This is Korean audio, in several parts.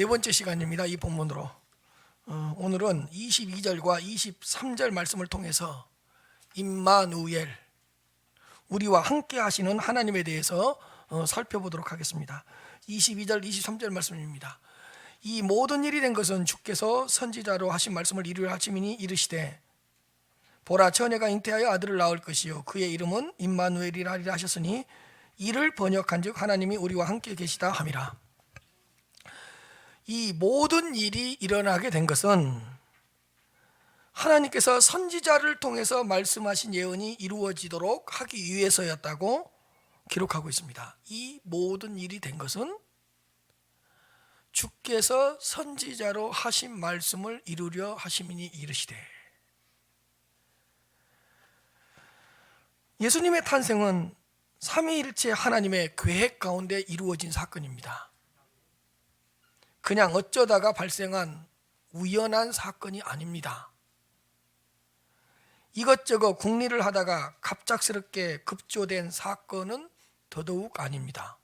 네 번째 시간입니다. 이 본문으로 오늘은 22절과 23절 말씀을 통해서 임마누엘, 우리와 함께 하시는 하나님에 대해서 살펴보도록 하겠습니다. 22절 23절 말씀입니다. 이 모든 일이 된 것은 주께서 선지자로 하신 말씀을 이루려 하심이니 이르시되 보라, 처녀가 잉태하여 아들을 낳을 것이요 그의 이름은 임마누엘이라 하리라 하셨으니 이를 번역한즉 하나님이 우리와 함께 계시다 함이라. 이 모든 일이 일어나게 된 것은 하나님께서 선지자를 통해서 말씀하신 예언이 이루어지도록 하기 위해서였다고 기록하고 있습니다. 이 모든 일이 된 것은 주께서 선지자로 하신 말씀을 이루려 하심이니 이르시되. 예수님의 탄생은 삼위일체 하나님의 계획 가운데 이루어진 사건입니다. 그냥 어쩌다가 발생한 우연한 사건이 아닙니다. 이것저것 궁리를 하다가 갑작스럽게 급조된 사건은 더더욱 아닙니다.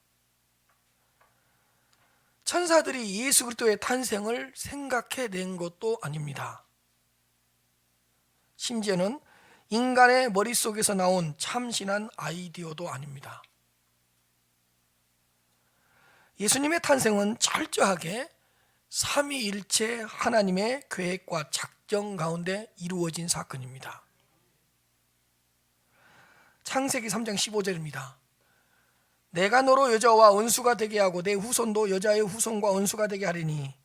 천사들이 예수 그리스도의 탄생을 생각해낸 것도 아닙니다. 심지어는 인간의 머릿속에서 나온 참신한 아이디어도 아닙니다. 예수님의 탄생은 철저하게 삼위일체 하나님의 계획과 작정 가운데 이루어진 사건입니다. 창세기 3장 15절입니다. 내가 너로 여자와 원수가 되게 하고 내 후손도 여자의 후손과 원수가 되게 하리니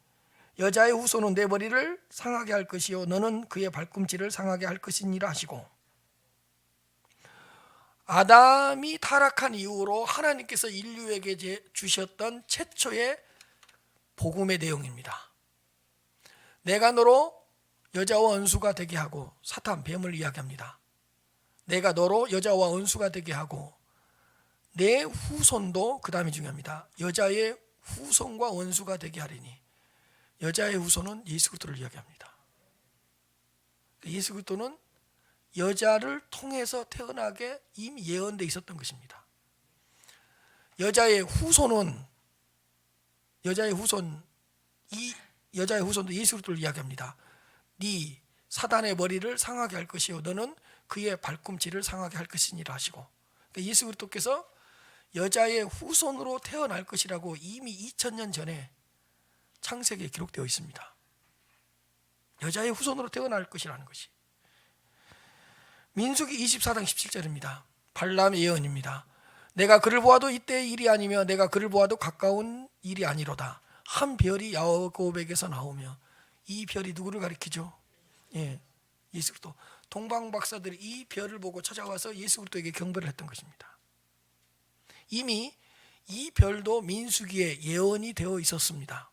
여자의 후손은 내 머리를 상하게 할 것이요 너는 그의 발꿈치를 상하게 할 것이니라 하시고, 아담이 타락한 이후로 하나님께서 인류에게 주셨던 최초의 복음의 내용입니다. 내가 너로 여자와 원수가 되게 하고, 사탄 뱀을 이야기합니다. 내가 너로 여자와 원수가 되게 하고 내 후손도, 그 다음이 중요합니다. 여자의 후손과 원수가 되게 하리니, 여자의 후손은 예수 그리스도를 이야기합니다. 예수 그리스도는 여자를 통해서 태어나게 이미 예언되어 있었던 것입니다. 여자의 후손도 예수 그리스도를 이야기합니다. 네 사단의 머리를 상하게 할 것이요 너는 그의 발꿈치를 상하게 할 것이니라 하시고, 예수 그리스도께서 여자의 후손으로 태어날 것이라고 이미 2000년 전에 창세기에 기록되어 있습니다. 여자의 후손으로 태어날 것이라는 것이. 민수기 24장 17절입니다. 발람의 예언입니다. 내가 그를 보아도 이때의 일이 아니며 내가 그를 보아도 가까운 일이 아니로다. 한 별이 야곱에게서 나오며, 이 별이 누구를 가리키죠? 예수 그리스도. 동방 박사들이 이 별을 보고 찾아와서 예수 그리스도에게 경배를 했던 것입니다. 이미 이 별도 민수기에 예언이 되어 있었습니다.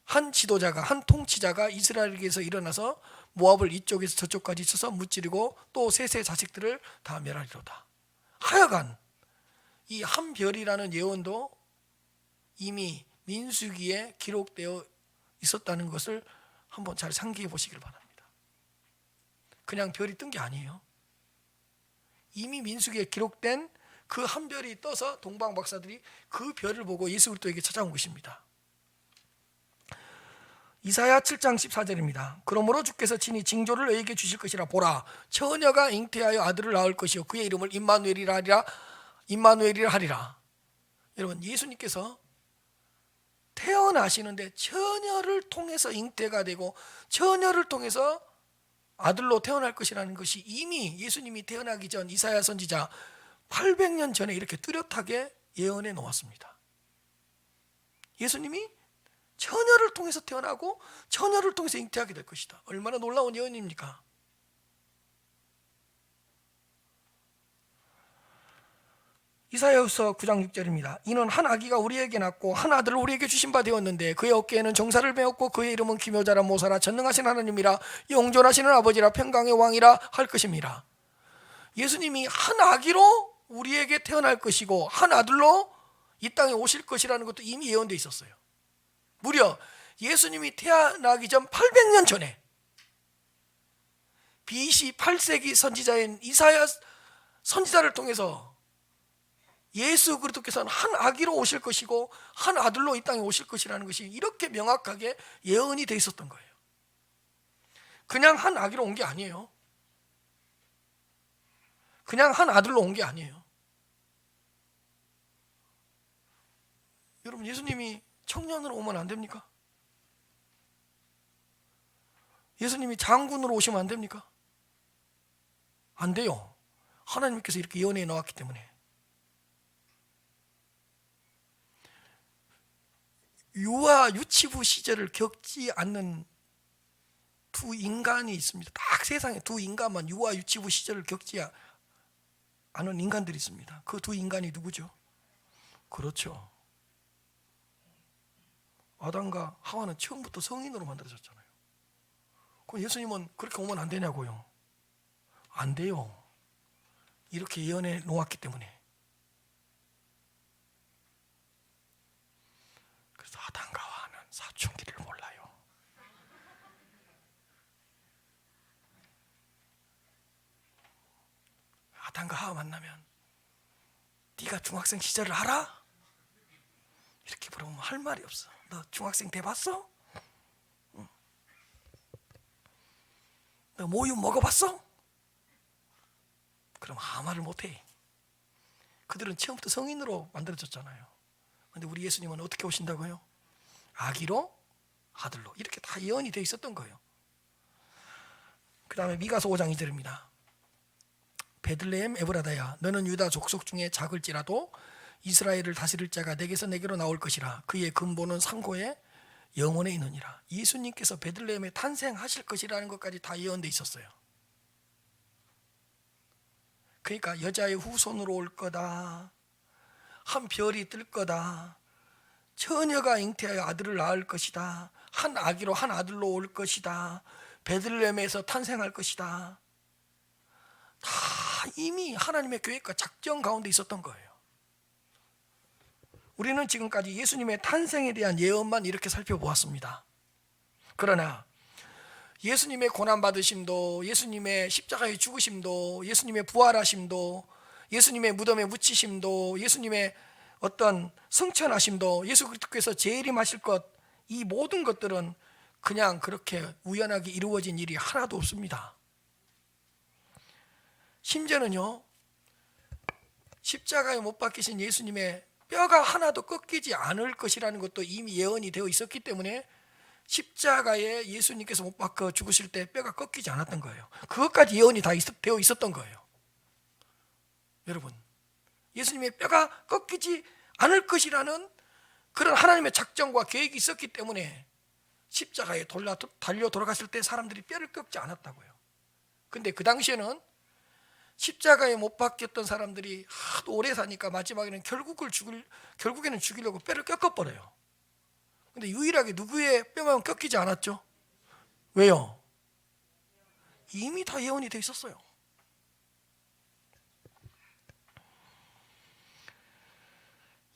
한 지도자가, 한 통치자가 이스라엘에게서 일어나서 모압을 이쪽에서 저쪽까지 쳐서 무찌르고 또 셋의 자식들을 다 멸하리로다. 하여간 이 한 별이라는 예언도 이미 민수기에 기록되어 있었다는 것을 한번 잘 상기해 보시길 바랍니다. 그냥 별이 뜬 게 아니에요. 이미 민수기에 기록된 그 한 별이 떠서 동방 박사들이 그 별을 보고 예수 그리스도에게 찾아온 것입니다. 이사야 7장 14절입니다. 그러므로 주께서 친히 징조를 너에게 주실 것이라. 보라, 처녀가 잉태하여 아들을 낳을 것이요 그의 이름을 임마누엘이라 하리라. 여러분, 예수님께서 태어나시는데 처녀를 통해서 잉태가 되고 처녀를 통해서 아들로 태어날 것이라는 것이 이미 예수님이 태어나기 전 이사야 선지자 800년 전에 이렇게 뚜렷하게 예언해 놓았습니다. 예수님이 처녀를 통해서 태어나고 처녀를 통해서 잉태하게 될 것이다. 얼마나 놀라운 예언입니까? 이사야서 9장 6절입니다. 이는 한 아기가 우리에게 낳고 한 아들을 우리에게 주신 바 되었는데 그의 어깨에는 정사를 메었고 그의 이름은 기묘자라 모사라 전능하신 하나님이라 영존하시는 아버지라 평강의 왕이라 할 것입니다. 예수님이 한 아기로 우리에게 태어날 것이고 한 아들로 이 땅에 오실 것이라는 것도 이미 예언되어 있었어요. 무려 예수님이 태어나기 전 800년 전에 BC 8세기 선지자인 이사야 선지자를 통해서 예수 그리스도께서는 한 아기로 오실 것이고 한 아들로 이 땅에 오실 것이라는 것이 이렇게 명확하게 예언이 돼 있었던 거예요. 그냥 한 아기로 온 게 아니에요. 그냥 한 아들로 온 게 아니에요. 여러분, 예수님이 청년으로 오면 안 됩니까? 예수님이 장군으로 오시면 안 됩니까? 안 돼요. 하나님께서 이렇게 예언해 놓았기 때문에. 유아 유치부 시절을 겪지 않는 두 인간이 있습니다. 딱 세상에 두 인간만 유아 유치부 시절을 겪지 않은 인간들이 있습니다. 그 두 인간이 누구죠? 그렇죠. 아담과 하와는 처음부터 성인으로 만들어졌잖아요. 그럼 예수님은 그렇게 오면 안 되냐고요? 안 돼요. 이렇게 예언해 놓았기 때문에. 그래서 아담과 하와는 사춘기를 몰라요. 아담과 하와 만나면 네가 중학생 시절을 알아? 이렇게 물어보면 할 말이 없어. 너 중학생 때 봤어? 응. 너 모유 먹어봤어? 그럼 아무 말을 못해. 그들은 처음부터 성인으로 만들어졌잖아요. 근데 우리 예수님은 어떻게 오신다고요? 아기로, 아들로. 이렇게 다 예언이 되어 있었던 거예요. 그 다음에 미가서 5장 2절입니다. 베들레헴 에브라다야, 너는 유다 족속 중에 작을지라도 이스라엘을 다스릴 자가 내게서 내게로 나올 것이라. 그의 근본은 상고에 영원에 있느니라. 예수님께서 베들레헴에 탄생하실 것이라는 것까지 다 예언되어 있었어요. 그러니까 여자의 후손으로 올 거다, 한 별이 뜰 거다, 처녀가 잉태하여 아들을 낳을 것이다, 한 아기로 한 아들로 올 것이다, 베들레헴에서 탄생할 것이다. 다 이미 하나님의 계획과 작정 가운데 있었던 거예요. 우리는 지금까지 예수님의 탄생에 대한 예언만 이렇게 살펴보았습니다. 그러나 예수님의 고난받으심도, 예수님의 십자가의 죽으심도, 예수님의 부활하심도, 예수님의 무덤에 묻히심도, 예수님의 어떤 승천하심도, 예수 그리스도께서 재림하실 것, 이 모든 것들은 그냥 그렇게 우연하게 이루어진 일이 하나도 없습니다. 심지어는요, 십자가에 못 박히신 예수님의 뼈가 하나도 꺾이지 않을 것이라는 것도 이미 예언이 되어 있었기 때문에 십자가에 예수님께서 못 박혀 죽으실 때 뼈가 꺾이지 않았던 거예요. 그것까지 예언이 다 되어 있었던 거예요. 여러분, 예수님의 뼈가 꺾이지 않을 것이라는 그런 하나님의 작정과 계획이 있었기 때문에 십자가에 달려 돌아갔을 때 사람들이 뼈를 꺾지 않았다고요. 근데 그 당시에는 십자가에 못 박혔던 사람들이 하도 오래 사니까 마지막에는 결국에는 죽이려고 뼈를 꺾어버려요. 근데 유일하게 누구의 뼈만 꺾이지 않았죠? 왜요? 이미 다 예언이 돼 있었어요.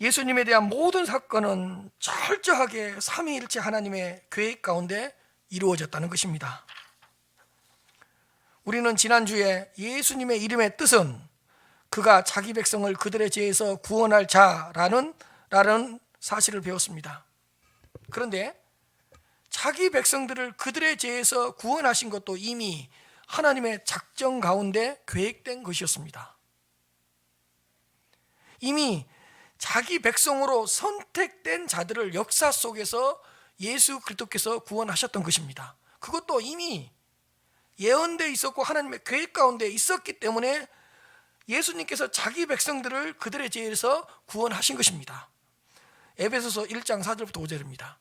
예수님에 대한 모든 사건은 철저하게 삼위일체 하나님의 계획 가운데 이루어졌다는 것입니다. 우리는 지난주에 예수님의 이름의 뜻은 그가 자기 백성을 그들의 죄에서 구원할 자라는 사실을 배웠습니다. 그런데 자기 백성들을 그들의 죄에서 구원하신 것도 이미 하나님의 작정 가운데 계획된 것이었습니다. 이미 자기 백성으로 선택된 자들을 역사 속에서 예수 그리스도께서 구원하셨던 것입니다. 그것도 이미 예언되어 있었고 하나님의 계획 가운데 있었기 때문에 예수님께서 자기 백성들을 그들의 죄에서 구원하신 것입니다. 에베소서 1장 4절부터 5절입니다.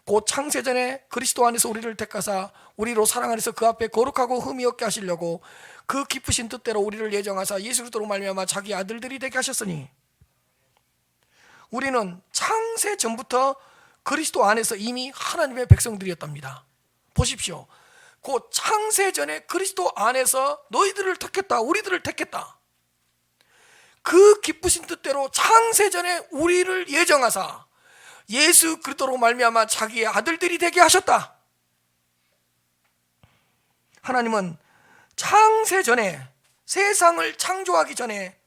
곧 창세전에 그리스도 안에서 우리를 택하사 우리로 사랑 안에서 그 앞에 거룩하고 흠이 없게 하시려고 그 기쁘신 뜻대로 우리를 예정하사 예수 그리스도로 말미암아 자기 아들들이 되게 하셨으니, 우리는 창세 전부터 그리스도 안에서 이미 하나님의 백성들이었답니다. 보십시오. 곧 창세전에 그리스도 안에서 너희들을 택했다, 우리들을 택했다. 그 기쁘신 뜻대로 창세전에 우리를 예정하사 예수 그리스도로 말미암아 자기의 아들들이 되게 하셨다. 하나님은 창세전에, 세상을 창조하기 전에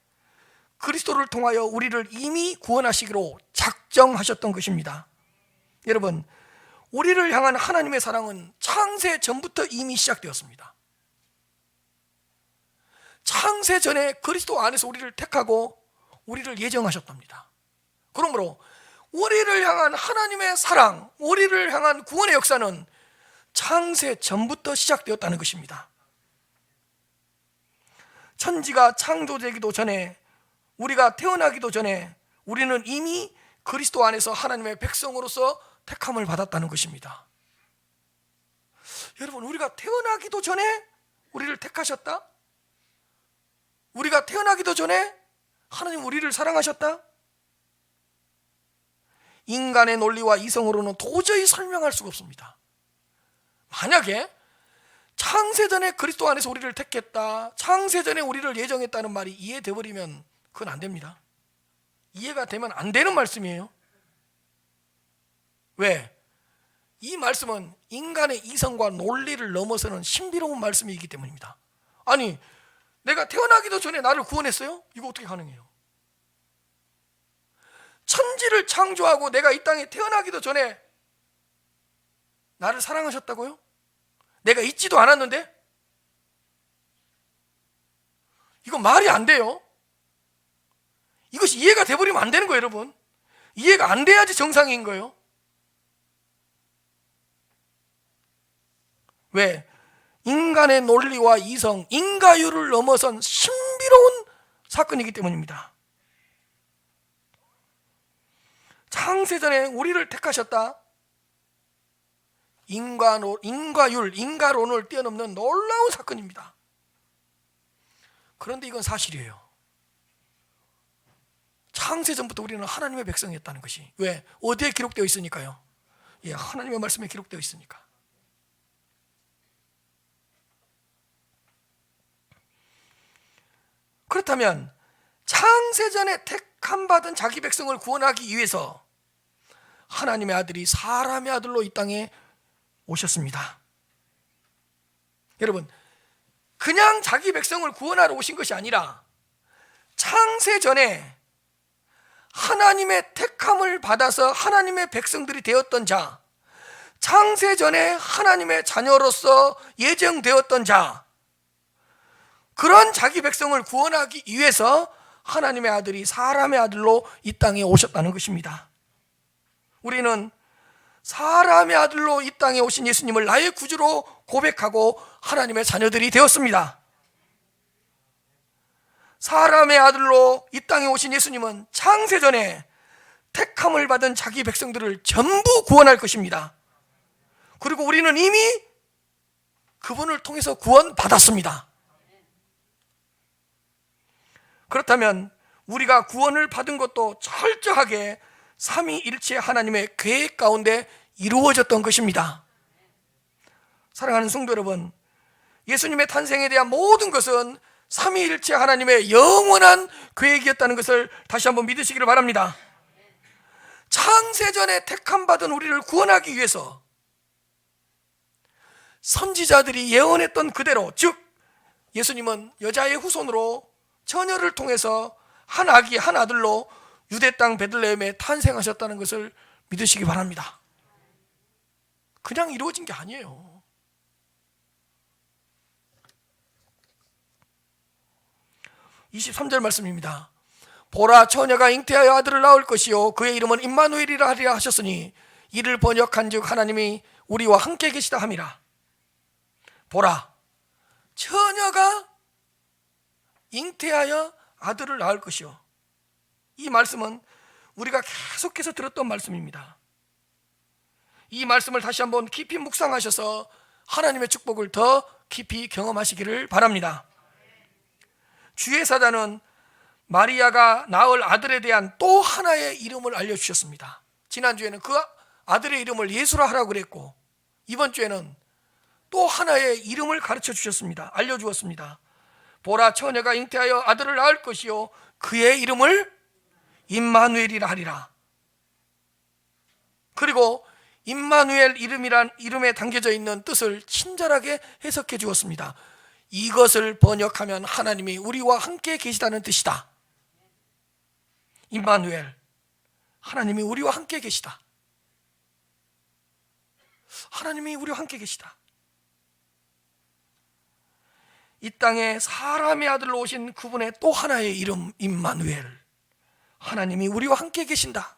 그리스도를 통하여 우리를 이미 구원하시기로 작정하셨던 것입니다. 여러분, 우리를 향한 하나님의 사랑은 창세 전부터 이미 시작되었습니다. 창세 전에 그리스도 안에서 우리를 택하고 우리를 예정하셨답니다. 그러므로 우리를 향한 하나님의 사랑, 우리를 향한 구원의 역사는 창세 전부터 시작되었다는 것입니다. 천지가 창조되기도 전에, 우리가 태어나기도 전에 우리는 이미 그리스도 안에서 하나님의 백성으로서 택함을 받았다는 것입니다. 여러분, 우리가 태어나기도 전에 우리를 택하셨다? 우리가 태어나기도 전에 하나님 우리를 사랑하셨다? 인간의 논리와 이성으로는 도저히 설명할 수가 없습니다. 만약에 창세전에 그리스도 안에서 우리를 택했다, 창세전에 우리를 예정했다는 말이 이해돼 버리면 그건 안 됩니다. 이해가 되면 안 되는 말씀이에요. 왜? 이 말씀은 인간의 이성과 논리를 넘어서는 신비로운 말씀이기 때문입니다. 아니, 내가 태어나기도 전에 나를 구원했어요? 이거 어떻게 가능해요? 천지를 창조하고 내가 이 땅에 태어나기도 전에 나를 사랑하셨다고요? 내가 있지도 않았는데? 이거 말이 안 돼요. 이것이 이해가 돼버리면 안 되는 거예요, 여러분. 이해가 안 돼야지 정상인 거예요. 왜? 인간의 논리와 이성, 인과율을 넘어선 신비로운 사건이기 때문입니다. 창세전에 우리를 택하셨다. 인과율, 인과론을 뛰어넘는 놀라운 사건입니다. 그런데 이건 사실이에요. 창세전부터 우리는 하나님의 백성이었다는 것이. 왜? 어디에 기록되어 있으니까요? 예, 하나님의 말씀에 기록되어 있으니까. 그렇다면 창세전에 택함 받은 자기 백성을 구원하기 위해서 하나님의 아들이 사람의 아들로 이 땅에 오셨습니다. 여러분, 그냥 자기 백성을 구원하러 오신 것이 아니라 창세전에 하나님의 택함을 받아서 하나님의 백성들이 되었던 자, 창세전에 하나님의 자녀로서 예정되었던 자, 그런 자기 백성을 구원하기 위해서 하나님의 아들이 사람의 아들로 이 땅에 오셨다는 것입니다. 우리는 사람의 아들로 이 땅에 오신 예수님을 나의 구주로 고백하고 하나님의 자녀들이 되었습니다. 사람의 아들로 이 땅에 오신 예수님은 창세전에 택함을 받은 자기 백성들을 전부 구원할 것입니다. 그리고 우리는 이미 그분을 통해서 구원받았습니다. 그렇다면 우리가 구원을 받은 것도 철저하게 삼위일체 하나님의 계획 가운데 이루어졌던 것입니다. 사랑하는 성도 여러분, 예수님의 탄생에 대한 모든 것은 삼위일체 하나님의 영원한 계획이었다는 것을 다시 한번 믿으시기를 바랍니다. 창세전에 택함 받은 우리를 구원하기 위해서 선지자들이 예언했던 그대로, 즉 예수님은 여자의 후손으로 처녀를 통해서 한 아기 한 아들로 유대 땅 베들레헴에 탄생하셨다는 것을 믿으시기 바랍니다. 그냥 이루어진 게 아니에요. (23절) 말씀입니다. 보라, 처녀가 잉태하여 아들을 낳을 것이요 그의 이름은 임마누엘이라 하리라 하셨으니 이를 번역한즉 하나님이 우리와 함께 계시다 함이라. 보라, 처녀가 잉태하여 아들을 낳을 것이요. 이 말씀은 우리가 계속해서 들었던 말씀입니다. 이 말씀을 다시 한번 깊이 묵상하셔서 하나님의 축복을 더 깊이 경험하시기를 바랍니다. 주의 사자는 마리아가 낳을 아들에 대한 또 하나의 이름을 알려주셨습니다. 지난주에는 그 아들의 이름을 예수라 하라고 그랬고, 이번 주에는 또 하나의 이름을 가르쳐 주셨습니다. 알려주었습니다. 보라, 처녀가 잉태하여 아들을 낳을 것이요 그의 이름을 임마누엘이라 하리라. 그리고 임마누엘 이름에 담겨져 있는 뜻을 친절하게 해석해 주었습니다. 이것을 번역하면 하나님이 우리와 함께 계시다는 뜻이다. 임마누엘, 하나님이 우리와 함께 계시다. 하나님이 우리와 함께 계시다. 이 땅에 사람의 아들로 오신 그분의 또 하나의 이름 임마누엘, 하나님이 우리와 함께 계신다.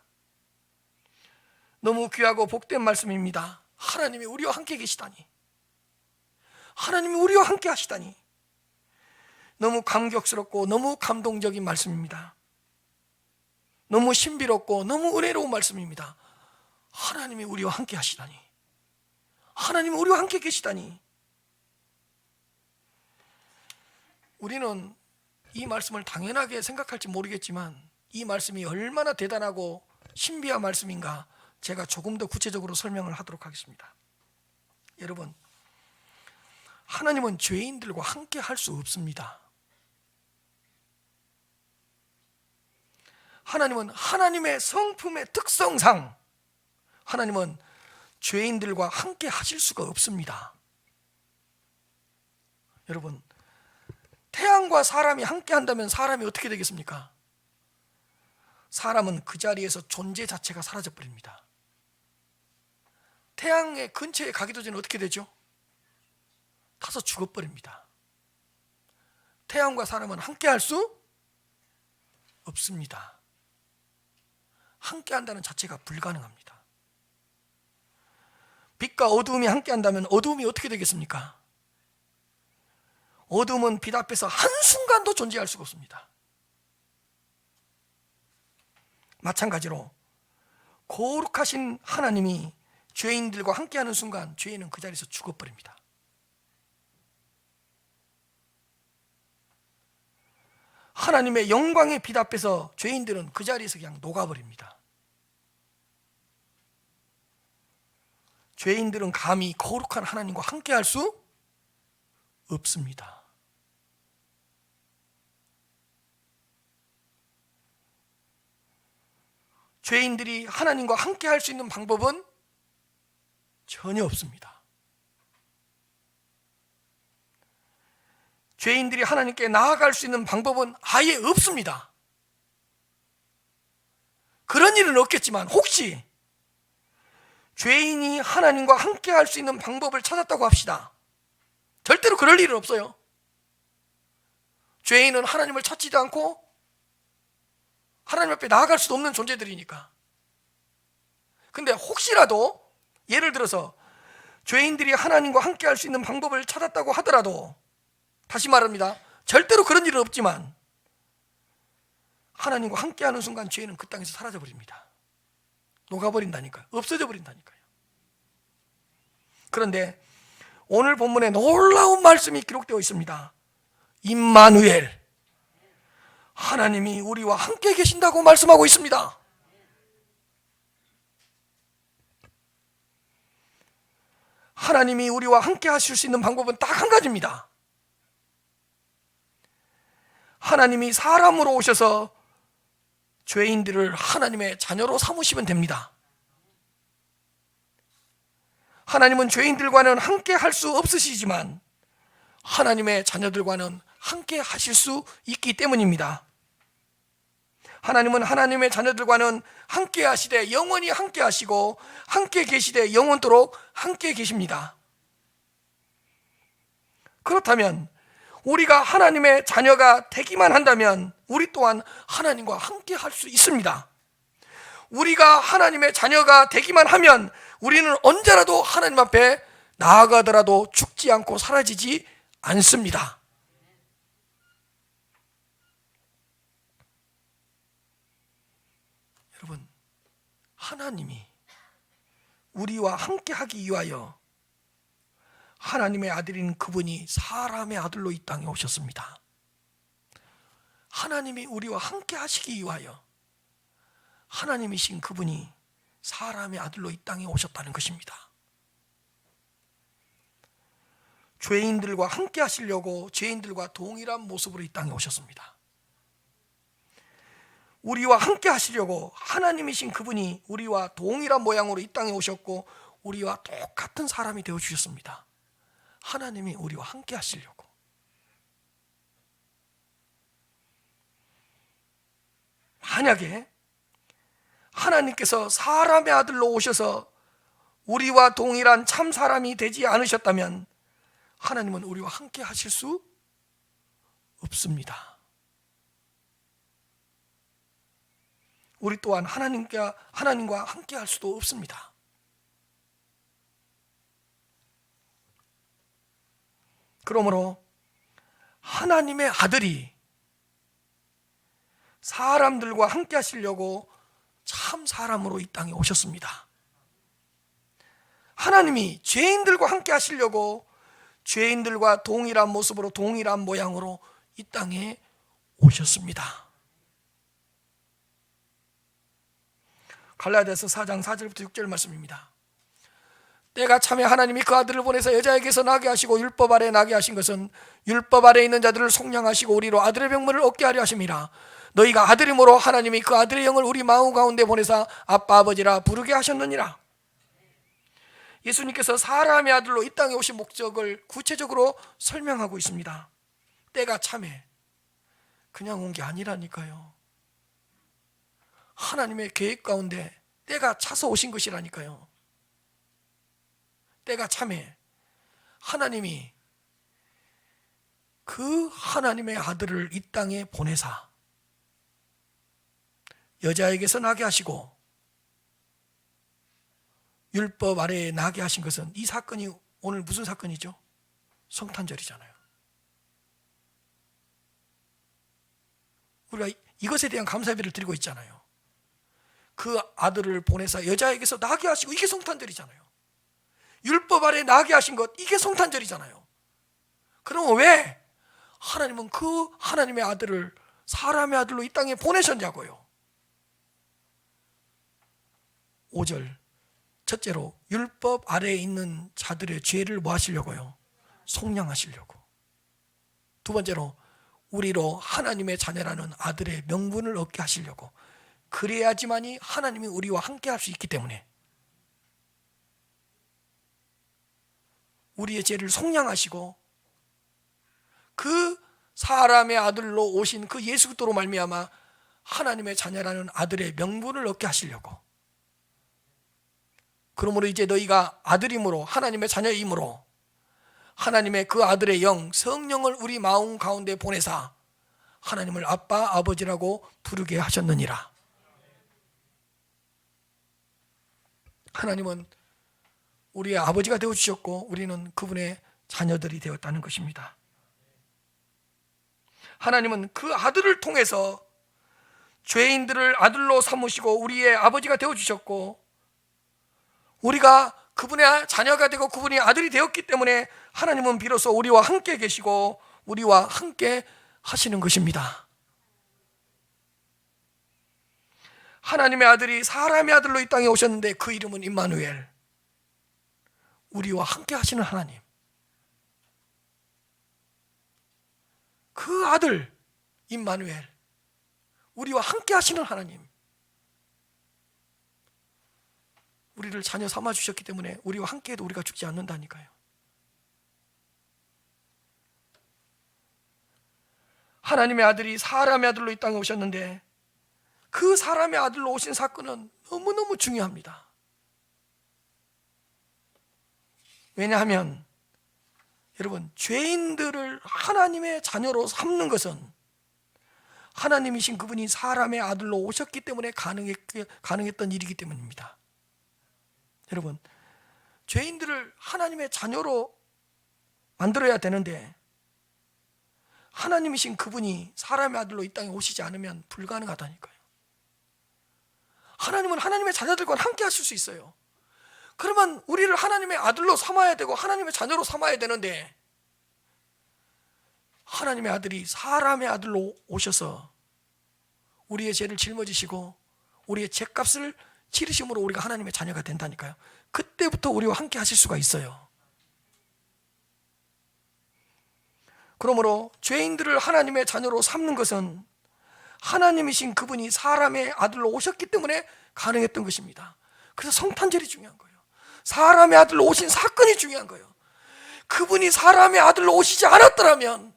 너무 귀하고 복된 말씀입니다. 하나님이 우리와 함께 계시다니, 하나님이 우리와 함께 하시다니, 너무 감격스럽고 너무 감동적인 말씀입니다. 너무 신비롭고 너무 은혜로운 말씀입니다. 하나님이 우리와 함께 하시다니, 하나님이 우리와 함께 계시다니. 우리는 이 말씀을 당연하게 생각할지 모르겠지만 이 말씀이 얼마나 대단하고 신비한 말씀인가 제가 조금 더 구체적으로 설명을 하도록 하겠습니다. 여러분, 하나님은 죄인들과 함께 할 수 없습니다. 하나님은 하나님의 성품의 특성상 하나님은 죄인들과 함께 하실 수가 없습니다. 여러분, 태양과 사람이 함께 한다면 사람이 어떻게 되겠습니까? 사람은 그 자리에서 존재 자체가 사라져 버립니다. 태양의 근처에 가기도 전에 어떻게 되죠? 타서 죽어버립니다. 태양과 사람은 함께 할 수 없습니다. 함께 한다는 자체가 불가능합니다. 빛과 어두움이 함께 한다면 어두움이 어떻게 되겠습니까? 어두움은 빛 앞에서 한순간도 존재할 수가 없습니다. 마찬가지로 거룩하신 하나님이 죄인들과 함께하는 순간 죄인은 그 자리에서 죽어버립니다. 하나님의 영광의 빛 앞에서 죄인들은 그 자리에서 그냥 녹아버립니다. 죄인들은 감히 거룩한 하나님과 함께할 수 없습니다. 죄인들이 하나님과 함께할 수 있는 방법은 전혀 없습니다. 죄인들이 하나님께 나아갈 수 있는 방법은 아예 없습니다. 그런 일은 없겠지만 혹시 죄인이 하나님과 함께할 수 있는 방법을 찾았다고 합시다. 절대로 그럴 일은 없어요. 죄인은 하나님을 찾지도 않고 하나님 앞에 나아갈 수도 없는 존재들이니까. 근데 혹시라도 예를 들어서 죄인들이 하나님과 함께할 수 있는 방법을 찾았다고 하더라도, 다시 말합니다, 절대로 그런 일은 없지만 하나님과 함께하는 순간 죄인은 그 땅에서 사라져버립니다. 녹아버린다니까요. 없어져 버린다니까요. 그런데 오늘 본문에 놀라운 말씀이 기록되어 있습니다. 임마누엘, 하나님이 우리와 함께 계신다고 말씀하고 있습니다. 하나님이 우리와 함께 하실 수 있는 방법은 딱 한 가지입니다. 하나님이 사람으로 오셔서 죄인들을 하나님의 자녀로 삼으시면 됩니다. 하나님은 죄인들과는 함께 할 수 없으시지만 하나님의 자녀들과는 함께 하실 수 있기 때문입니다. 하나님은 하나님의 자녀들과는 함께 하시되 영원히 함께 하시고 함께 계시되 영원토록 함께 계십니다. 그렇다면 우리가 하나님의 자녀가 되기만 한다면 우리 또한 하나님과 함께 할 수 있습니다. 우리가 하나님의 자녀가 되기만 하면 우리는 언제라도 하나님 앞에 나아가더라도 죽지 않고 사라지지 않습니다. 여러분, 하나님이 우리와 함께 하기 위하여 하나님의 아들인 그분이 사람의 아들로 이 땅에 오셨습니다. 하나님이 우리와 함께 하시기 위하여 하나님이신 그분이 사람의 아들로 이 땅에 오셨다는 것입니다. 죄인들과 함께 하시려고 죄인들과 동일한 모습으로 이 땅에 오셨습니다. 우리와 함께 하시려고 하나님이신 그분이 우리와 동일한 모양으로 이 땅에 오셨고 우리와 똑같은 사람이 되어주셨습니다. 하나님이 우리와 함께 하시려고. 만약에 하나님께서 사람의 아들로 오셔서 우리와 동일한 참 사람이 되지 않으셨다면 하나님은 우리와 함께 하실 수 없습니다. 우리 또한 하나님과 함께 할 수도 없습니다. 그러므로 하나님의 아들이 사람들과 함께 하시려고 참 사람으로 이 땅에 오셨습니다. 하나님이 죄인들과 함께 하시려고 죄인들과 동일한 모습으로 동일한 모양으로 이 땅에 오셨습니다. 갈라디아서 4장 4절부터 6절 말씀입니다. 때가 차면 하나님이 그 아들을 보내서 여자에게서 나게 하시고 율법 아래 나게 하신 것은 율법 아래 있는 자들을 속량하시고 우리로 아들의 명분을 얻게 하려 하심이라. 너희가 아들이므로 하나님이 그 아들의 영을 우리 마음 가운데 보내사 아빠 아버지라 부르게 하셨느니라. 예수님께서 사람의 아들로 이 땅에 오신 목적을 구체적으로 설명하고 있습니다. 때가 참에 그냥 온 게 아니라니까요. 하나님의 계획 가운데 때가 차서 오신 것이라니까요. 때가 참에 하나님이 그 하나님의 아들을 이 땅에 보내사 여자에게서 나게 하시고 율법 아래에 나게 하신 것은, 이 사건이 오늘 무슨 사건이죠? 성탄절이잖아요. 우리가 이것에 대한 감사예배를 드리고 있잖아요. 그 아들을 보내사 여자에게서 나게 하시고, 이게 성탄절이잖아요. 율법 아래 나게 하신 것, 이게 성탄절이잖아요. 그럼 왜 하나님은 그 하나님의 아들을 사람의 아들로 이 땅에 보내셨냐고요. 5절, 첫째로 율법 아래에 있는 자들의 죄를 뭐 하시려고요? 속량하시려고. 두 번째로 우리로 하나님의 자녀라는 아들의 명분을 얻게 하시려고. 그래야지만이 하나님이 우리와 함께 할 수 있기 때문에 우리의 죄를 속량하시고 그 사람의 아들로 오신 그 예수 그리스도로 말미암아 하나님의 자녀라는 아들의 명분을 얻게 하시려고. 그러므로 이제 너희가 아들이므로 하나님의 자녀이므로 하나님의 그 아들의 영 성령을 우리 마음 가운데 보내사 하나님을 아빠 아버지라고 부르게 하셨느니라. 하나님은 우리의 아버지가 되어주셨고 우리는 그분의 자녀들이 되었다는 것입니다. 하나님은 그 아들을 통해서 죄인들을 아들로 삼으시고 우리의 아버지가 되어주셨고 우리가 그분의 자녀가 되고 그분이 아들이 되었기 때문에 하나님은 비로소 우리와 함께 계시고 우리와 함께 하시는 것입니다. 하나님의 아들이 사람의 아들로 이 땅에 오셨는데 그 이름은 임마누엘, 우리와 함께 하시는 하나님. 그 아들 임마누엘, 우리와 함께 하시는 하나님, 우리를 자녀 삼아 주셨기 때문에 우리와 함께해도 우리가 죽지 않는다니까요. 하나님의 아들이 사람의 아들로 이 땅에 오셨는데 그 사람의 아들로 오신 사건은 너무너무 중요합니다. 왜냐하면 여러분, 죄인들을 하나님의 자녀로 삼는 것은 하나님이신 그분이 사람의 아들로 오셨기 때문에 가능했던 일이기 때문입니다. 여러분, 죄인들을 하나님의 자녀로 만들어야 되는데 하나님이신 그분이 사람의 아들로 이 땅에 오시지 않으면 불가능하다니까요. 하나님은 하나님의 자녀들과 함께 하실 수 있어요. 그러면 우리를 하나님의 아들로 삼아야 되고 하나님의 자녀로 삼아야 되는데 하나님의 아들이 사람의 아들로 오셔서 우리의 죄를 짊어지시고 우리의 죄값을 치르심으로 우리가 하나님의 자녀가 된다니까요. 그때부터 우리와 함께 하실 수가 있어요. 그러므로 죄인들을 하나님의 자녀로 삼는 것은 하나님이신 그분이 사람의 아들로 오셨기 때문에 가능했던 것입니다. 그래서 성탄절이 중요한 거예요. 사람의 아들로 오신 사건이 중요한 거예요. 그분이 사람의 아들로 오시지 않았더라면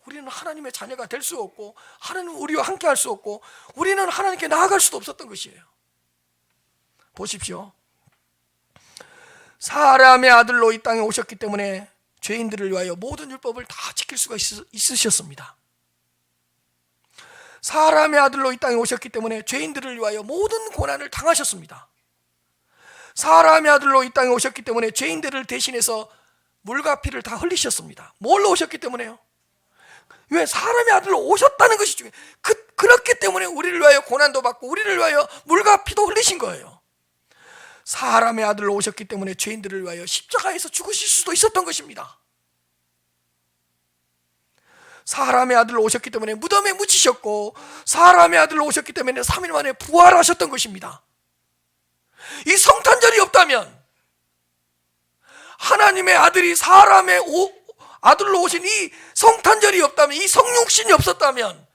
우리는 하나님의 자녀가 될 수 없고, 하나님은 우리와 함께 할 수 없고, 우리는 하나님께 나아갈 수도 없었던 것이에요. 보십시오. 사람의 아들로 이 땅에 오셨기 때문에 죄인들을 위하여 모든 율법을 다 지킬 수가 있으셨습니다. 사람의 아들로 이 땅에 오셨기 때문에 죄인들을 위하여 모든 고난을 당하셨습니다. 사람의 아들로 이 땅에 오셨기 때문에 죄인들을 대신해서 물과 피를 다 흘리셨습니다. 뭘로 오셨기 때문에요? 왜? 사람의 아들로 오셨다는 것이 중요해요. 그렇기 때문에 우리를 위하여 고난도 받고 우리를 위하여 물과 피도 흘리신 거예요. 사람의 아들로 오셨기 때문에 죄인들을 위하여 십자가에서 죽으실 수도 있었던 것입니다. 사람의 아들로 오셨기 때문에 무덤에 묻히셨고, 사람의 아들로 오셨기 때문에 3일 만에 부활하셨던 것입니다. 이 성탄절이 없다면, 하나님의 아들이 사람의 아들로 오신 이 성탄절이 없다면, 이 성육신이 없었다면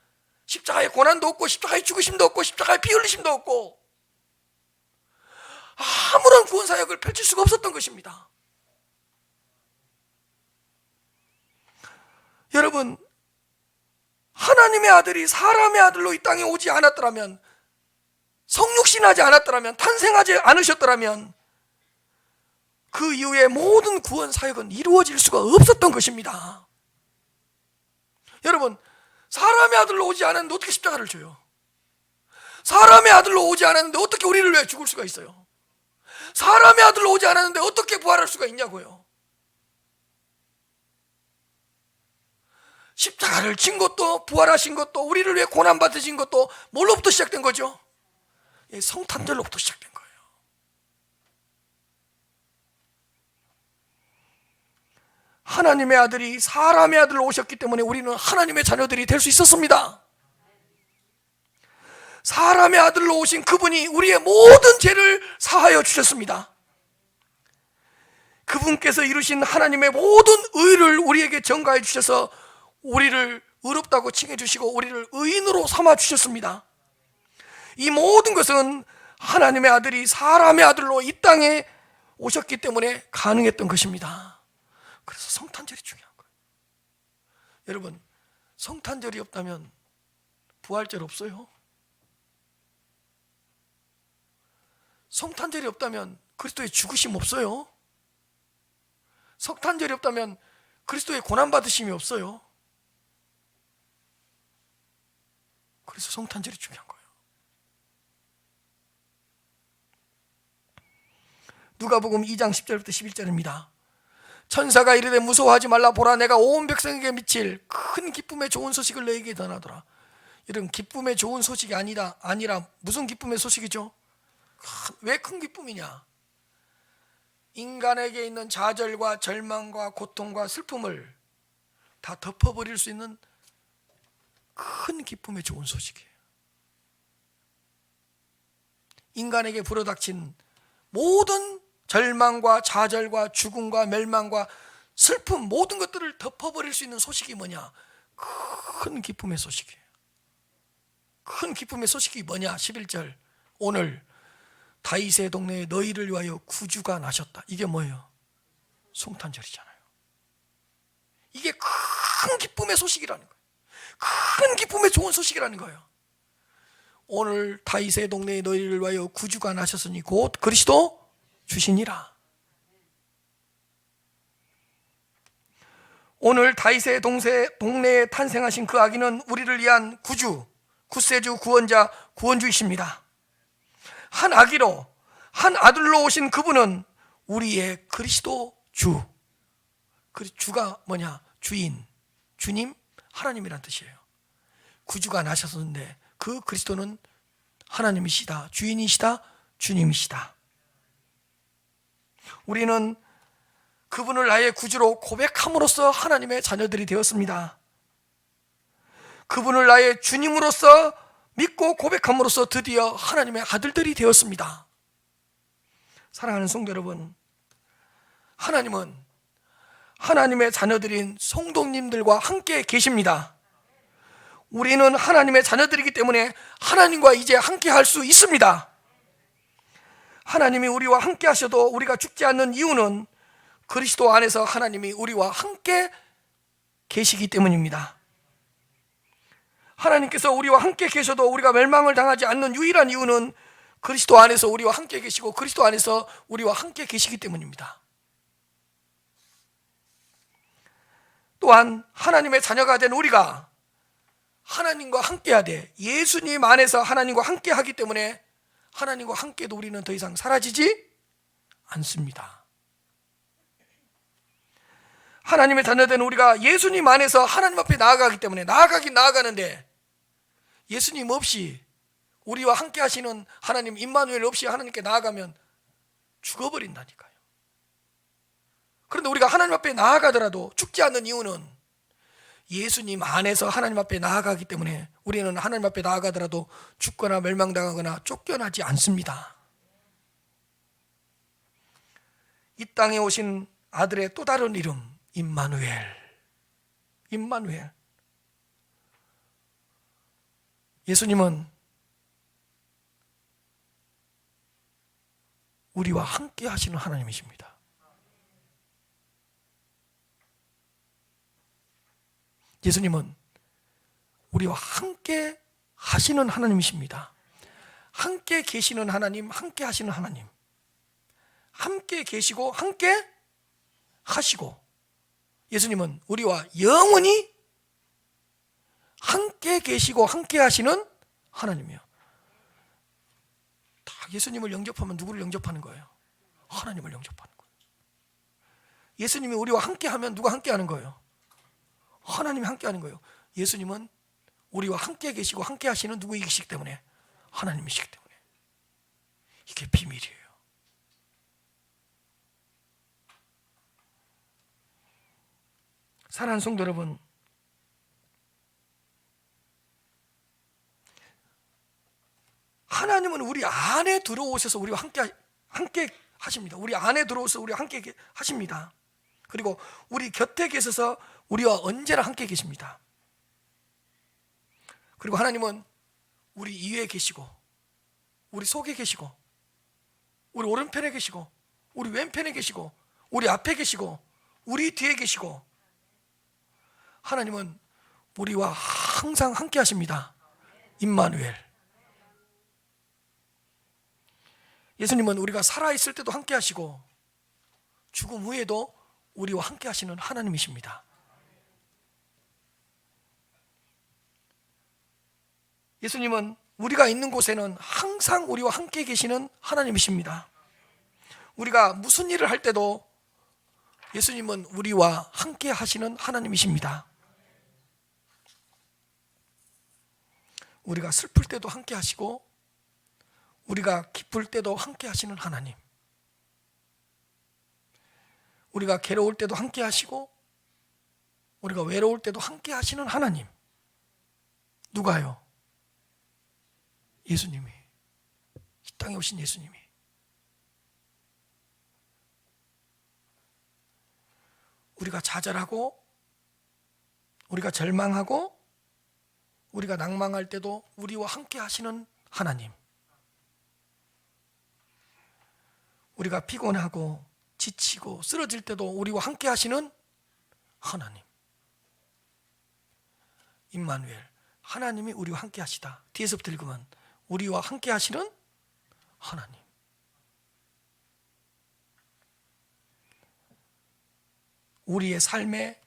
십자가의 고난도 없고, 십자가의 죽으심도 없고, 십자가의 피 흘리심도 없고, 아무런 구원사역을 펼칠 수가 없었던 것입니다. 여러분, 하나님의 아들이 사람의 아들로 이 땅에 오지 않았더라면, 성육신하지 않았더라면, 탄생하지 않으셨더라면 그 이후에 모든 구원사역은 이루어질 수가 없었던 것입니다. 여러분, 사람의 아들로 오지 않았는데 어떻게 십자가를 져요? 사람의 아들로 오지 않았는데 어떻게 우리를 위해 죽을 수가 있어요? 사람의 아들로 오지 않았는데 어떻게 부활할 수가 있냐고요? 십자가를 진 것도, 부활하신 것도, 우리를 위해 고난받으신 것도 뭘로부터 시작된 거죠? 성탄절로부터 시작된 거예요. 하나님의 아들이 사람의 아들로 오셨기 때문에 우리는 하나님의 자녀들이 될 수 있었습니다. 사람의 아들로 오신 그분이 우리의 모든 죄를 사하여 주셨습니다. 그분께서 이루신 하나님의 모든 의를 우리에게 전가해 주셔서 우리를 의롭다고 칭해 주시고 우리를 의인으로 삼아 주셨습니다. 이 모든 것은 하나님의 아들이 사람의 아들로 이 땅에 오셨기 때문에 가능했던 것입니다. 그래서 성탄절이 중요한 거예요. 여러분, 성탄절이 없다면 부활절 없어요. 성탄절이 없다면 그리스도의 죽으심 없어요. 성탄절이 없다면 그리스도의 고난받으심이 없어요. 그래서 성탄절이 중요한 거예요. 누가복음 2장 10절부터 11절입니다. 천사가 이르되 무서워하지 말라. 보라, 내가 온 백성에게 미칠 큰 기쁨의 좋은 소식을 너에게 전하노라. 이런 기쁨의 좋은 소식이 아니라 무슨 기쁨의 소식이죠? 왜 큰 기쁨이냐? 인간에게 있는 좌절과 절망과 고통과 슬픔을 다 덮어버릴 수 있는 큰 기쁨의 좋은 소식이에요. 인간에게 불어닥친 모든 절망과 좌절과 죽음과 멸망과 슬픔, 모든 것들을 덮어버릴 수 있는 소식이 뭐냐? 큰 기쁨의 소식이에요. 큰 기쁨의 소식이 뭐냐? 11절, 오늘 다윗의 동네에 너희를 위하여 구주가 나셨다. 이게 뭐예요? 성탄절이잖아요. 이게 큰 기쁨의 소식이라는 거예요. 큰 기쁨의 좋은 소식이라는 거예요. 오늘 다윗의 동네에 너희를 위하여 구주가 나셨으니 곧 그리스도 주시니라. 오늘 다윗의 동네에 탄생하신 그 아기는 우리를 위한 구주, 구세주, 구원자, 구원주이십니다. 한 아기로, 한 아들로 오신 그분은 우리의 그리스도 주. 그 주가 뭐냐? 주인, 주님, 하나님이란 뜻이에요. 구주가 나셨는데 그 그리스도는 하나님이시다, 주인이시다, 주님이시다. 우리는 그분을 나의 구주로 고백함으로써 하나님의 자녀들이 되었습니다. 그분을 나의 주님으로서 믿고 고백함으로써 드디어 하나님의 아들들이 되었습니다. 사랑하는 성도 여러분, 하나님은 하나님의 자녀들인 성도님들과 함께 계십니다. 우리는 하나님의 자녀들이기 때문에 하나님과 이제 함께 할 수 있습니다. 하나님이 우리와 함께 하셔도 우리가 죽지 않는 이유는 그리스도 안에서 하나님이 우리와 함께 계시기 때문입니다. 하나님께서 우리와 함께 계셔도 우리가 멸망을 당하지 않는 유일한 이유는 그리스도 안에서 우리와 함께 계시고 그리스도 안에서 우리와 함께 계시기 때문입니다. 또한 하나님의 자녀가 된 우리가 하나님과 함께해야 돼. 예수님 안에서 하나님과 함께하기 때문에 하나님과 함께도 우리는 더 이상 사라지지 않습니다. 하나님의 자녀된 우리가 예수님 안에서 하나님 앞에 나아가기 때문에 나아가긴 나아가는데 예수님 없이 우리와 함께 하시는 하나님 임마누엘 없이 하나님께 나아가면 죽어버린다니까요. 그런데 우리가 하나님 앞에 나아가더라도 죽지 않는 이유는 예수님 안에서 하나님 앞에 나아가기 때문에 우리는 하나님 앞에 나아가더라도 죽거나 멸망당하거나 쫓겨나지 않습니다. 이 땅에 오신 아들의 또 다른 이름 임마누엘. 임마누엘. 예수님은 우리와 함께 하시는 하나님이십니다. 예수님은 우리와 함께 하시는 하나님이십니다. 함께 계시는 하나님, 함께 하시는 하나님. 함께 계시고 함께 하시고 예수님은 우리와 영원히 함께 계시고 함께 하시는 하나님이에요. 다 예수님을 영접하면 누구를 영접하는 거예요? 하나님을 영접하는 거예요. 예수님이 우리와 함께 하면 누가 함께 하는 거예요? 하나님이 함께 하는 거예요. 예수님은 우리와 함께 계시고 함께 하시는 누구이시기 때문에 하나님이시기 때문에 이게 비밀이에요. 사랑하는 성도 여러분, 하나님은 우리 안에 들어오셔서 우리와 함께 하십니다. 우리 안에 들어오셔서 우리와 함께 하십니다. 그리고 우리 곁에 계셔서 우리와 언제나 함께 계십니다. 그리고 하나님은 우리 이외에 계시고 우리 속에 계시고 우리 오른편에 계시고 우리 왼편에 계시고 우리 앞에 계시고 우리 뒤에 계시고 하나님은 우리와 항상 함께 하십니다. 임마누엘. 예수님은 우리가 살아있을 때도 함께 하시고 죽음 후에도 우리와 함께 하시는 하나님이십니다. 예수님은 우리가 있는 곳에는 항상 우리와 함께 계시는 하나님이십니다. 우리가 무슨 일을 할 때도 예수님은 우리와 함께 하시는 하나님이십니다. 우리가 슬플 때도 함께 하시고 우리가 기쁠 때도 함께 하시는 하나님. 우리가 괴로울 때도 함께 하시고 우리가 외로울 때도 함께 하시는 하나님. 누가요? 예수님이. 이 땅에 오신 예수님이. 우리가 좌절하고 우리가 절망하고 우리가 낭망할 때도 우리와 함께 하시는 하나님. 우리가 피곤하고 지치고 쓰러질 때도 우리와 함께 하시는 하나님. 임마누엘. 하나님이 우리와 함께 하시다. 뒤에서부터 읽으면 우리와 함께 하시는 하나님. 우리의 삶에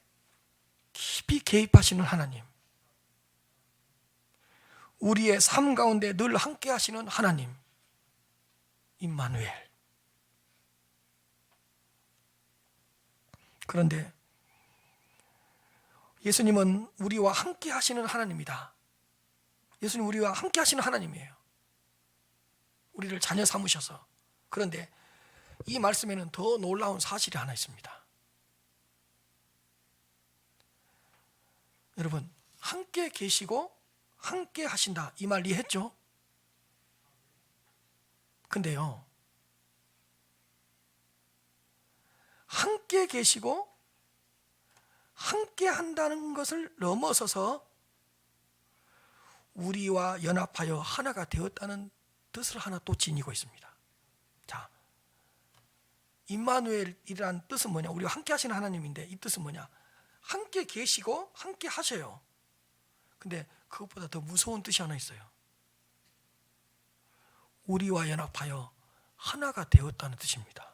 깊이 개입하시는 하나님. 우리의 삶 가운데 늘 함께 하시는 하나님. 임마누엘. 그런데 예수님은 우리와 함께 하시는 하나님이다. 예수님 우리와 함께 하시는 하나님이에요. 우리를 자녀 삼으셔서. 그런데 이 말씀에는 더 놀라운 사실이 하나 있습니다. 여러분, 함께 계시고 함께 하신다. 이 말 이해했죠? 근데요, 함께 계시고 함께 한다는 것을 넘어서서 우리와 연합하여 하나가 되었다는 뜻을 하나 또 지니고 있습니다. 자, 임마누엘이라는 뜻은 뭐냐? 우리와 함께 하시는 하나님인데 이 뜻은 뭐냐? 함께 계시고 함께 하셔요. 근데 그것보다 더 무서운 뜻이 하나 있어요. 우리와 연합하여 하나가 되었다는 뜻입니다.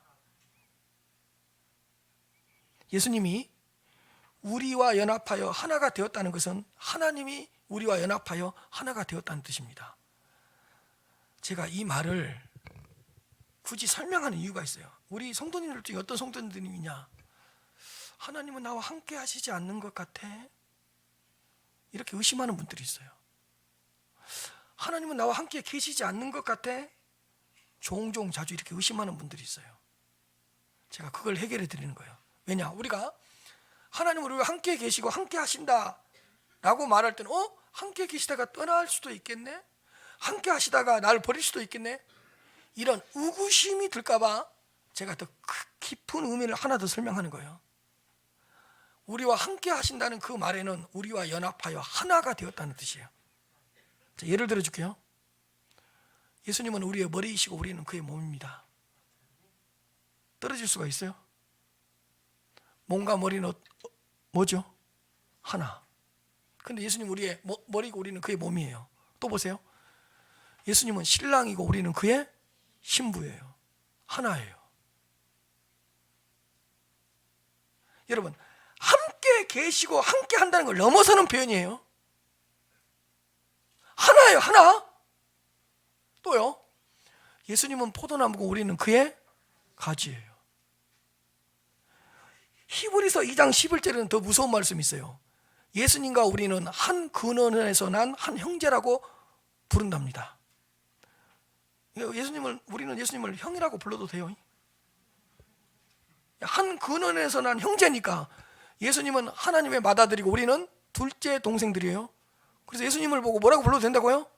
예수님이 우리와 연합하여 하나가 되었다는 것은 하나님이 우리와 연합하여 하나가 되었다는 뜻입니다. 제가 이 말을 굳이 설명하는 이유가 있어요. 우리 성도님들 중에 어떤 성도님이냐, 하나님은 나와 함께 하시지 않는 것 같아, 이렇게 의심하는 분들이 있어요. 하나님은 나와 함께 계시지 않는 것 같아, 종종 자주 이렇게 의심하는 분들이 있어요. 제가 그걸 해결해 드리는 거예요. 왜냐, 우리가 하나님은 우리와 함께 계시고 함께 하신다 라고 말할 때는 함께 계시다가 떠날 수도 있겠네, 함께 하시다가 나를 버릴 수도 있겠네, 이런 의구심이 들까 봐 제가 더 깊은 의미를 하나 더 설명하는 거예요. 우리와 함께 하신다는 그 말에는 우리와 연합하여 하나가 되었다는 뜻이에요. 자, 예를 들어 줄게요. 예수님은 우리의 머리이시고 우리는 그의 몸입니다. 떨어질 수가 있어요? 몸과 머리는 뭐죠? 하나. 근데 예수님 우리의 머리고 우리는 그의 몸이에요. 또 보세요. 예수님은 신랑이고 우리는 그의 신부예요. 하나예요. 여러분, 함께 계시고 함께 한다는 걸 넘어서는 표현이에요. 하나예요, 하나. 또요, 예수님은 포도나무고 우리는 그의 가지예요. 히브리서 2장 11절에는 더 무서운 말씀이 있어요. 예수님과 우리는 한 근원에서 난 한 형제라고 부른답니다. 우리는 예수님을 형이라고 불러도 돼요. 한 근원에서 난 형제니까 예수님은 하나님의 맏아들이고 우리는 둘째 동생들이에요. 그래서 예수님을 보고 뭐라고 불러도 된다고요?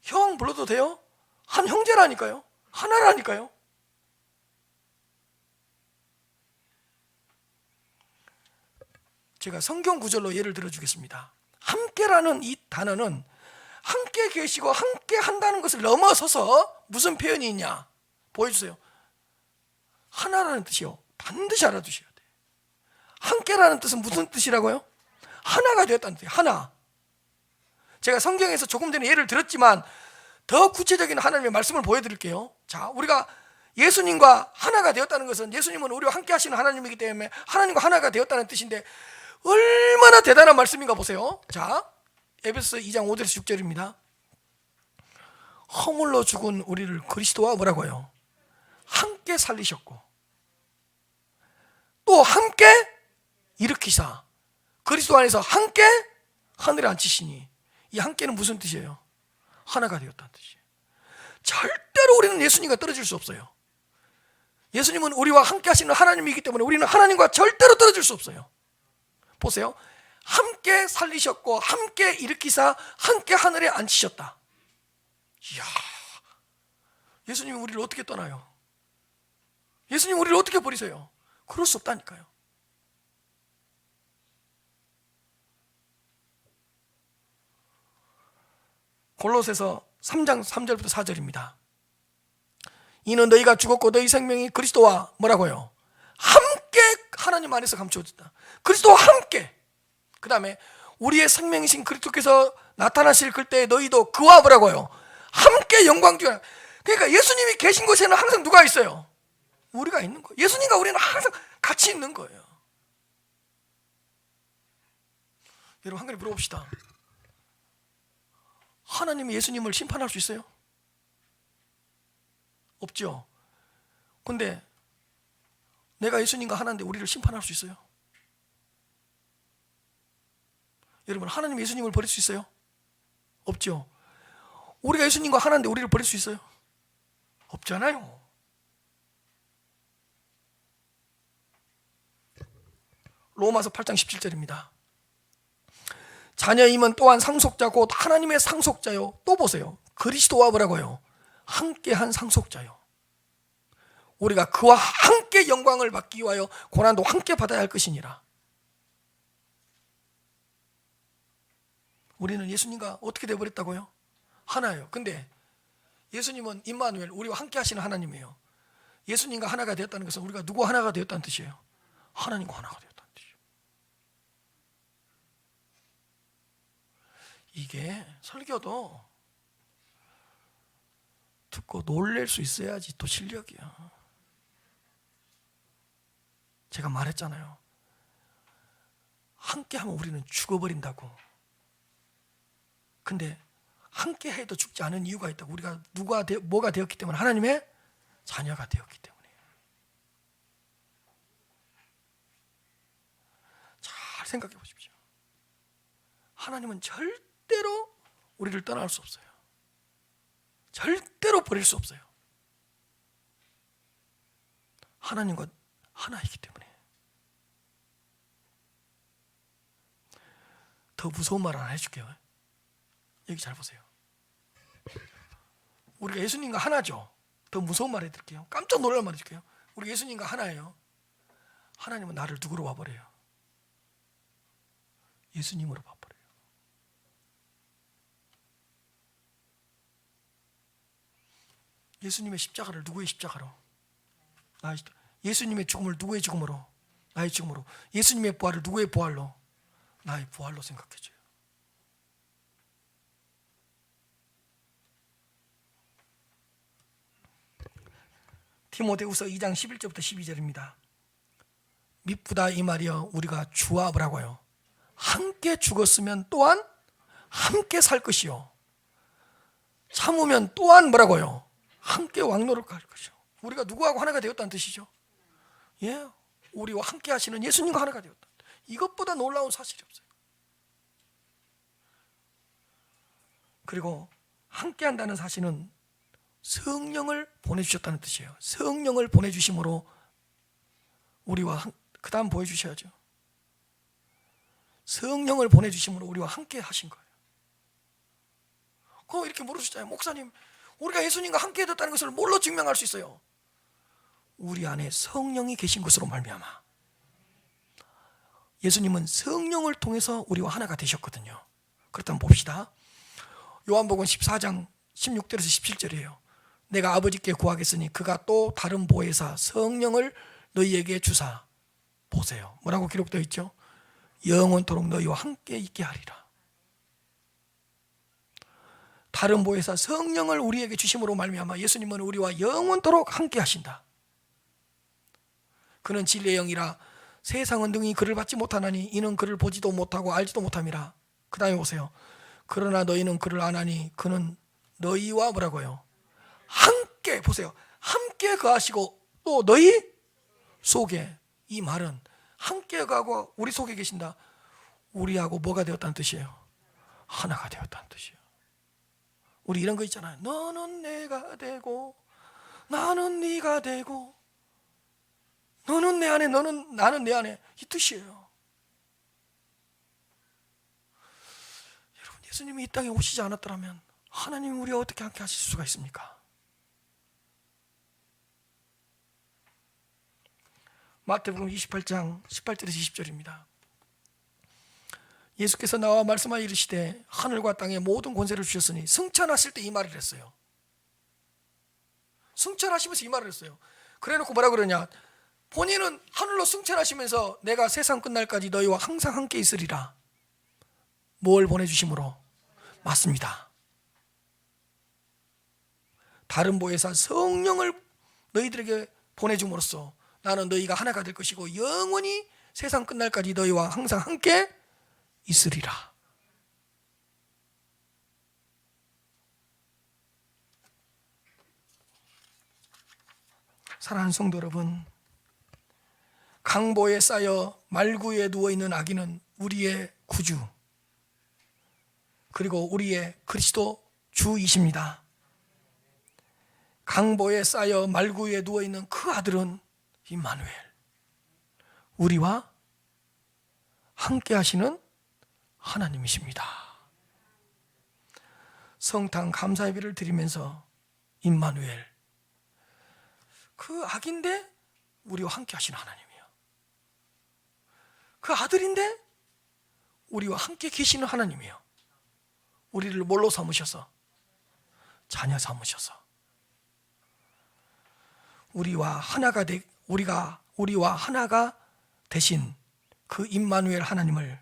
형 불러도 돼요? 한 형제라니까요. 하나라니까요. 제가 성경 구절로 예를 들어주겠습니다. 함께라는 이 단어는 함께 계시고 함께 한다는 것을 넘어서서 무슨 표현이 있냐 보여주세요. 하나라는 뜻이요, 반드시 알아두셔야 돼요. 함께라는 뜻은 무슨 뜻이라고요? 하나가 되었다는 뜻이에요. 하나. 제가 성경에서 조금 전에 예를 들었지만 더 구체적인 하나님의 말씀을 보여드릴게요. 자, 우리가 예수님과 하나가 되었다는 것은 예수님은 우리와 함께 하시는 하나님이기 때문에 하나님과 하나가 되었다는 뜻인데 얼마나 대단한 말씀인가 보세요. 자, 에베소서 2장 5절에서 6절입니다. 허물로 죽은 우리를 그리스도와 뭐라고요? 함께 살리셨고 또 함께 일으키사 그리스도 안에서 함께 하늘에 앉히시니, 이 함께는 무슨 뜻이에요? 하나가 되었다는 뜻이에요. 절대로 우리는 예수님과 떨어질 수 없어요. 예수님은 우리와 함께 하시는 하나님이기 때문에 우리는 하나님과 절대로 떨어질 수 없어요. 보세요. 함께 살리셨고 함께 일으키사 함께 하늘에 앉히셨다. 이야, 예수님이 우리를 어떻게 떠나요? 예수님이 우리를 어떻게 버리세요? 그럴 수 없다니까요. 골로새서 3장 3절부터 4절입니다. 이는 너희가 죽었고 너희 생명이 그리스도와 뭐라고요? 함께 하나님 안에서 감추어졌다. 그리스도와 함께. 그 다음에 우리의 생명이신 그리스도께서 나타나실 그때 너희도 그와 뭐라고요? 함께 영광 중에. 그러니까 예수님이 계신 곳에는 항상 누가 있어요? 우리가 있는 거예요. 예수님과 우리는 항상 같이 있는 거예요. 여러분, 한 가지 물어봅시다. 하나님이 예수님을 심판할 수 있어요? 없죠. 근데 내가 예수님과 하나인데 우리를 심판할 수 있어요? 여러분, 하나님 예수님을 버릴 수 있어요? 없죠. 우리가 예수님과 하나인데 우리를 버릴 수 있어요? 없잖아요. 로마서 8장 17절입니다. 자녀임은 또한 상속자 곧 하나님의 상속자요. 또 보세요. 그리스도와 뭐라고요? 함께한 상속자요. 우리가 그와 함께 영광을 받기 위하여 고난도 함께 받아야 할 것이니라. 우리는 예수님과 어떻게 되어버렸다고요? 하나예요. 근데 예수님은 임마누엘, 우리와 함께 하시는 하나님이에요. 예수님과 하나가 되었다는 것은 우리가 누구 하나가 되었다는 뜻이에요? 하나님과 하나가 되었다는 뜻이에요. 이게 설교도 듣고 놀랄 수 있어야지 또 실력이야. 제가 말했잖아요. 함께 하면 우리는 죽어버린다고. 근데 함께 해도 죽지 않은 이유가 있다고. 우리가 뭐가 되었기 때문에? 하나님의 자녀가 되었기 때문에. 잘 생각해 보십시오. 하나님은 절대로 우리를 떠날 수 없어요. 절대로 버릴 수 없어요. 하나님과 하나이기 때문에. 더 무서운 말 하나 해줄게요. 여기 잘 보세요. 우리가 예수님과 하나죠. 더 무서운 말 해드릴게요. 깜짝 놀랄 말 해줄게요. 우리 예수님과 하나예요. 하나님은 나를 누구로 봐버려요? 예수님으로 봐버려요. 예수님의 십자가를 누구의 십자가로? 나의 십자가. 예수님의 죽음을 누구의 죽음으로? 나의 죽음으로. 예수님의 부활을 누구의 부활로? 나의 부활로 생각해줘요. 디모데후서 2장 11절부터 12절입니다. 미쁘다 이 말이여 우리가 주와 뭐라고요? 함께 죽었으면 또한 함께 살 것이요 참으면 또한 뭐라고요? 함께 왕노를 갈 것이요. 우리가 누구하고 하나가 되었다는 뜻이죠. 예, 우리와 함께 하시는 예수님과 하나가 되었다. 이것보다 놀라운 사실이 없어요. 그리고 함께 한다는 사실은 성령을 보내주셨다는 뜻이에요. 성령을 보내주심으로 우리와 그 다음 보여주셔야죠. 성령을 보내주심으로 우리와 함께 하신 거예요. 그럼 이렇게 물으시잖아요. 목사님, 우리가 예수님과 함께 됐다는 것을 뭘로 증명할 수 있어요? 우리 안에 성령이 계신 것으로 말미암아. 예수님은 성령을 통해서 우리와 하나가 되셨거든요. 그렇다면 봅시다. 요한복음 14장 16절에서 17절이에요. 내가 아버지께 구하겠으니 그가 또 다른 보혜사 성령을 너희에게 주사. 보세요. 뭐라고 기록되어 있죠? 영원토록 너희와 함께 있게 하리라. 다른 보혜사 성령을 우리에게 주심으로 말미암아 예수님은 우리와 영원토록 함께 하신다. 그는 진리의 영이라 세상은 능히 그를 받지 못하나니 이는 그를 보지도 못하고 알지도 못함이라. 그 다음에 보세요. 그러나 너희는 그를 아나니 그는 너희와 뭐라고요? 함께, 보세요. 함께 거하시고 또 너희 속에. 이 말은 함께 거하고 우리 속에 계신다. 우리하고 뭐가 되었다는 뜻이에요? 하나가 되었다는 뜻이에요. 우리 이런 거 있잖아요. 너는 내가 되고 나는 네가 되고 너는 내 안에 나는 내 안에, 이 뜻이에요. 여러분, 예수님이 이 땅에 오시지 않았더라면 하나님이 우리와 어떻게 함께 하실 수가 있습니까? 마태복음 28장 18절에서 20절입니다. 예수께서 나와 말씀하여 이르시되 하늘과 땅의 모든 권세를 주셨으니, 승천하실 때 이 말을 했어요. 승천하시면서 이 말을 했어요. 그래놓고 뭐라 그러냐, 본인은 하늘로 승천하시면서 내가 세상 끝날까지 너희와 항상 함께 있으리라. 뭘 보내주심으로? 맞습니다. 다른 보혜사 성령을 너희들에게 보내줌으로써 나는 너희가 하나가 될 것이고 영원히 세상 끝날까지 너희와 항상 함께 있으리라. 사랑하는 성도 여러분, 강보에 쌓여 말구에 누워있는 아기는 우리의 구주, 그리고 우리의 그리스도 주이십니다. 강보에 쌓여 말구에 누워있는 그 아들은 임마누엘, 우리와 함께 하시는 하나님이십니다. 성탄 감사 예배를 드리면서 임마누엘, 그 아기인데 우리와 함께 하시는 하나님이요, 그 아들인데 우리와 함께 계시는 하나님이요, 우리를 뭘로 삼으셔서? 자녀 삼으셔서 우리와 하나가 되신 그 임마누엘 하나님을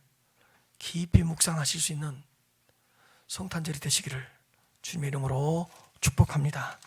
깊이 묵상하실 수 있는 성탄절이 되시기를 주님의 이름으로 축복합니다.